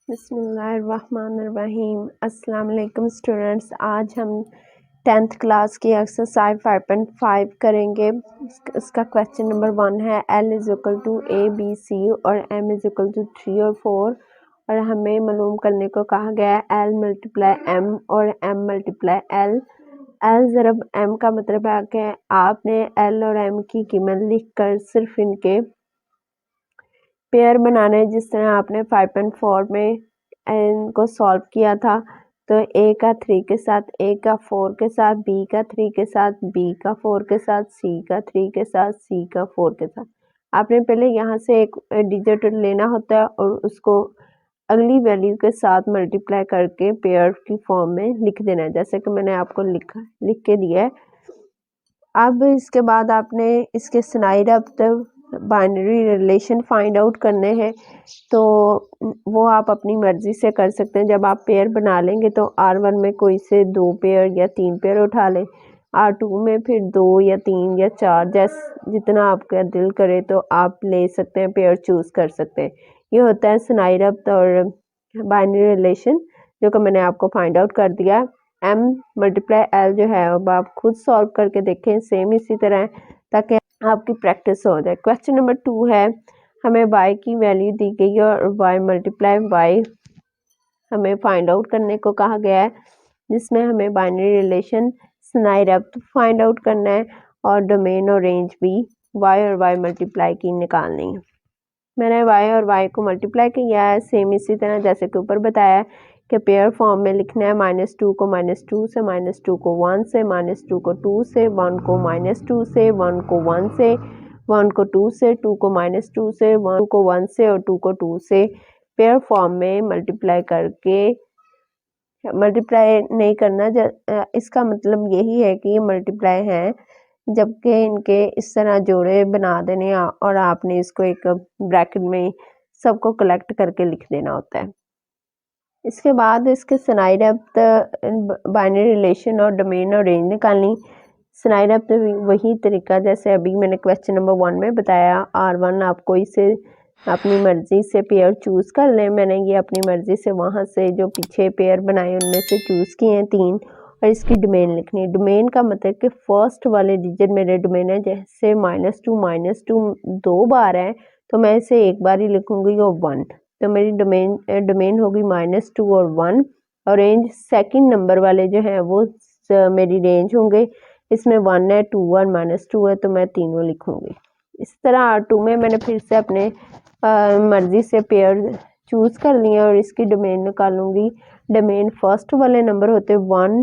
बिस्मिल्लाहिर्रहमानिर्रहीम। अस्सलाम वालेकुम स्टूडेंट्स। आज हम 10th क्लास की एक्सरसाइज 5.5 करेंगे। इसका क्वेश्चन नंबर 1 है L is equal to ABC और M इज इक्वल टू 3 और 4 और हमें मालूम करने को कहा गया है L मल्टीप्लाई M और M multiply L। L ज़रब M का मतलब है कि आपने L और M की कीमत लिख कर सिर्फ इनके पेयर बनाने, जिस तरह आपने 5.4 में इनको सॉल्व किया था। तो ए का 3 के साथ, ए का 4 के साथ, बी का 3 के साथ, बी का 4 के साथ, सी का 3 के साथ, सी का 4 के साथ आपने पहले यहाँ से एक डिजिट लेना होता है और उसको अगली वैल्यू के साथ मल्टीप्लाई करके पेयर की फॉर्म में लिख देना है, जैसे कि मैंने आपको लिख के दिया है। अब इसके बाद आपने इसके स्नाइड अब तक बाइनरी रिलेशन फाइंड आउट करने हैं, तो वो आप अपनी मर्ज़ी से कर सकते हैं। जब आप पेयर बना लेंगे तो R1 में कोई से 2 पेयर या 3 पेयर उठा लें, R2 में फिर 2 या 3 या 4 जितना आपका दिल करे तो आप ले सकते हैं, पेयर चूज़ कर सकते हैं। ये होता है स्नाइड अप और बाइनरी रिलेशन, जो कि मैंने आपको फाइंड आउट कर दिया। M मल्टीप्लाई L जो है अब आप खुद सॉल्व करके देखें, सेम इसी तरह, ताकि आपकी प्रैक्टिस हो जाए। क्वेश्चन नंबर 2 है, हमें y की वैल्यू दी गई है और y मल्टीप्लाई y हमें फाइंड आउट करने को कहा गया है, जिसमें हमें binary relation snide up find out करना है और डोमेन और रेंज भी y और y मल्टीप्लाई की निकालनी है। मैंने y और y को मल्टीप्लाई किया है, सेम इसी तरह जैसे कि ऊपर बताया कि पेयर फॉर्म में लिखना है। -2 को -2 से, -2 को 1 से, -2 को 2 से, 1 को -2 से, 1 को 1 से, 1 को 2 से, 2 को -2 से, 1 को 1 से और 2 को 2 से पेयर फॉर्म में मल्टीप्लाई करके, मल्टीप्लाई नहीं करना, इसका मतलब यही है कि ये मल्टीप्लाई है, जबकि इनके इस तरह जोड़े बना देने और आपने इसको एक ब्रैकेट में सबको कलेक्ट करके लिख देना होता है। इसके बाद इसके स्नाइड अप बाइनरी रिलेशन और डोमेन और रेंज निकालनी। स्नाइड अप तो वही तरीका जैसे अभी मैंने क्वेश्चन नंबर 1 में बताया। R1 आपको इसे अपनी मर्जी से पेयर चूज़ कर लें। मैंने ये अपनी मर्जी से वहाँ से जो पीछे पेयर बनाए उनमें से चूज़ किए हैं 3, और इसकी डोमेन लिखनी है। डोमेन का मतलब कि फर्स्ट वाले डिजिट मेरे डोमेन है, जैसे -2 2 बार है तो मैं इसे एक बार ही लिखूंगी और 1, तो मेरी डोमेन होगी -2 और 1, और रेंज सेकंड नंबर वाले जो हैं वो मेरी रेंज होंगे। इसमें 1 है, 2 और -2 है, तो मैं तीनों लिखूंगी। इस तरह R2 में मैंने फिर से अपने मर्जी से पेयर चूज़ कर लिया और इसकी डोमेन निकालूंगी। डोमेन फर्स्ट वाले नंबर होते 1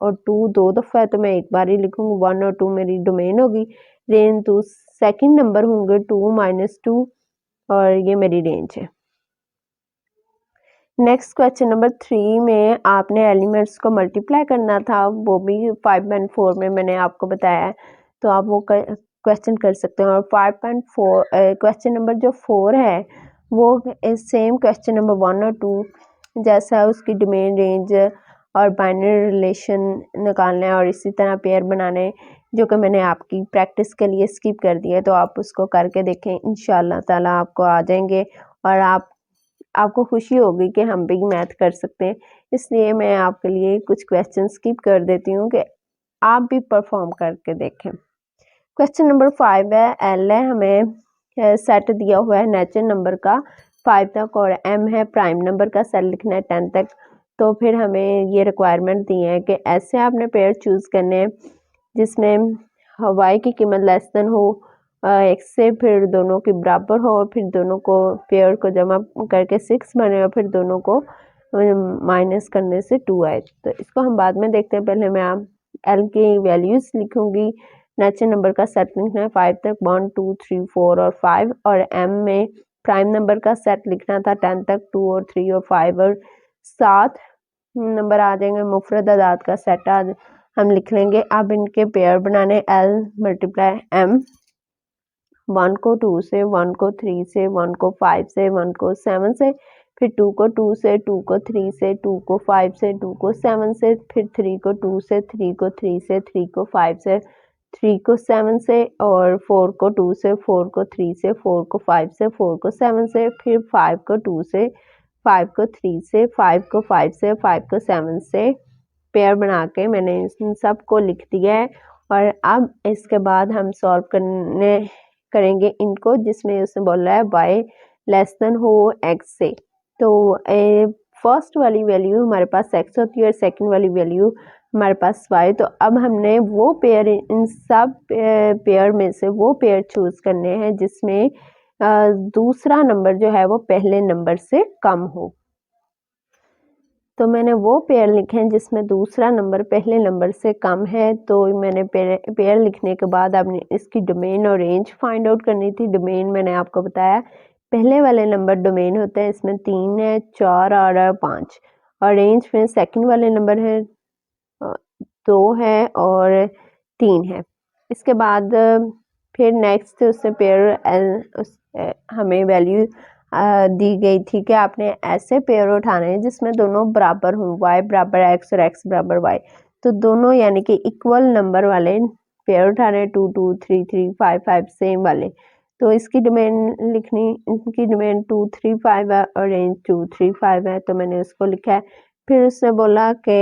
और 2 2 दफ़ा है, तो मैं एक बार ही लिखूंगी। 1 और 2 मेरी डोमेन होगी। रेंज 2 सेकंड नंबर होंगे 2 -2, और ये मेरी रेंज है। नेक्स्ट क्वेश्चन नंबर 3 में आपने एलिमेंट्स को मल्टीप्लाई करना था, वो भी 5.4 में मैंने आपको बताया है, तो आप वो क्वेश्चन कर सकते हैं। और 5.4 क्वेश्चन नंबर जो 4 है वो सेम क्वेश्चन नंबर 1 और 2 जैसा, उसकी डोमेन, रेंज और बाइनरी रिलेशन निकालना है और इसी तरह पेयर बनाने, जो कि मैंने आपकी प्रैक्टिस के लिए स्किप कर दिया है, तो आप उसको करके देखें, इंशाल्लाह ताला आपको आ जाएंगे और आपको खुशी होगी कि हम भी मैथ कर सकते हैं। इसलिए मैं आपके लिए कुछ क्वेश्चन स्किप कर देती हूँ कि आप भी परफॉर्म करके देखें। क्वेश्चन नंबर 5 है, एल है, हमें सेट दिया हुआ है नेचुरल नंबर का 5 तक, और एम है प्राइम नंबर का सेट लिखना है 10 तक। तो फिर हमें ये रिक्वायरमेंट दी है कि ऐसे आपने पेयर चूज़ करने हैं जिसमें वाई की कीमत लेस देन हो x से, फिर दोनों के बराबर हो, फिर दोनों को पेयर को जमा करके 6 बने और फिर दोनों को माइनस करने से 2 आए। तो इसको हम बाद में देखते हैं, पहले मैं एल की वैल्यूज लिखूंगी। नेचुरल नंबर का सेट लिखना है 5 तक, 1 2 3 4 और 5, और एम में प्राइम नंबर का सेट लिखना था 10 तक, 2 और 3 और 5 और 7 नंबर आ जाएंगे। मुफरद अदाद का सेट आज हम लिख लेंगे। अब इनके पेयर बनाने, एल मल्टीप्लाई एम, 1 को 2 से, 1 को 3 से, 1 को 5 से, 1 को 7 से, फिर 2 को 2 से, 2 को 3 से, 2 को 5 से, 2 को 7 से, फिर 3 को 2 से, 3 को 3 से, 3 को 5 से, 3 को 7 से, और 4 को 2 से, 4 को 3 से, 4 को 5 से, 4 को 7 से, फिर 5 को 2 से, 5 को 3 से, 5 को 5 से, 5 को 7 से पेयर बना के मैंने इन सब को लिख दिया है। और अब इसके बाद हम सॉल्व करेंगे इनको, जिसमें उसने बोला है y लेस देन हो x से। तो फर्स्ट वाली वैल्यू हमारे पास x होती है और सेकंड वाली वैल्यू हमारे पास y। तो अब हमने वो पेयर, इन सब पेयर में से वो पेयर चूज करने हैं जिसमें दूसरा नंबर जो है वो पहले नंबर से कम हो। तो मैंने वो पेयर लिखे हैं जिसमें दूसरा नंबर पहले नंबर से कम है। तो मैंने पेयर लिखने के बाद आपने इसकी डोमेन और रेंज फाइंड आउट करनी थी। डोमेन मैंने आपको बताया, पहले वाले नंबर डोमेन होते हैं, इसमें 3 है, 4 और 5। और रेंज में सेकंड वाले नंबर है 2 है और 3 है। इसके बाद फिर नेक्स्ट उससे पेयर हमें वैल्यू दी गई थी कि आपने ऐसे पेयर उठाने हैं जिसमें दोनों बराबर हों, y बराबर x और x बराबर y। तो दोनों यानी कि इक्वल नंबर वाले पेयर उठाने हैं, 2 2 3 3 5 5 सेम वाले। तो इसकी डोमेन लिखनी, इनकी डोमेन 2 3 5 है और रेंज 2 3 5 है। तो मैंने उसको लिखा है। फिर उसने बोला कि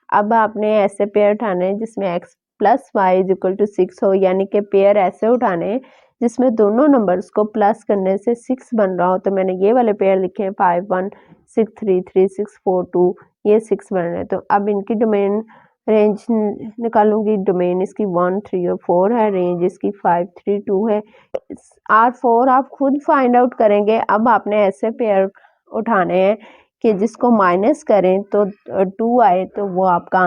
अब आपने ऐसे पेयर उठाने हैं जिसमें x plus Y is equal to 6 हो, यानी कि पेयर ऐसे उठाने हैं जिसमें दोनों नंबर्स को प्लस करने से 6 बन रहा हो। तो मैंने ये वाले पेयर लिखे हैं 5 1 6 3 3 6 4 2, ये 6 बन रहे हैं। तो अब इनकी डोमेन रेंज निकालूंगी। डोमेन इसकी 1 3 और 4 है, रेंज इसकी 5 3 2 है। R4 आप खुद फाइंड आउट करेंगे। अब आपने ऐसे पेयर उठाने हैं कि जिसको माइनस करें तो 2 आए, तो वो आपका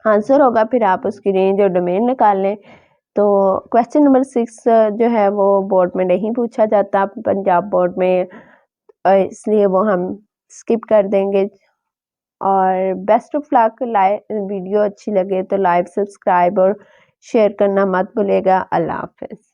आंसर होगा। फिर आप उसकी रेंज और डोमेन निकाल लें। तो क्वेश्चन नंबर 6 जो है वो बोर्ड में नहीं पूछा जाता, पंजाब बोर्ड में, इसलिए वो हम स्किप कर देंगे। और बेस्ट ऑफ लक। वीडियो अच्छी लगे तो लाइक, सब्सक्राइब और शेयर करना मत भूलिएगा। अल्लाह हाफिज़।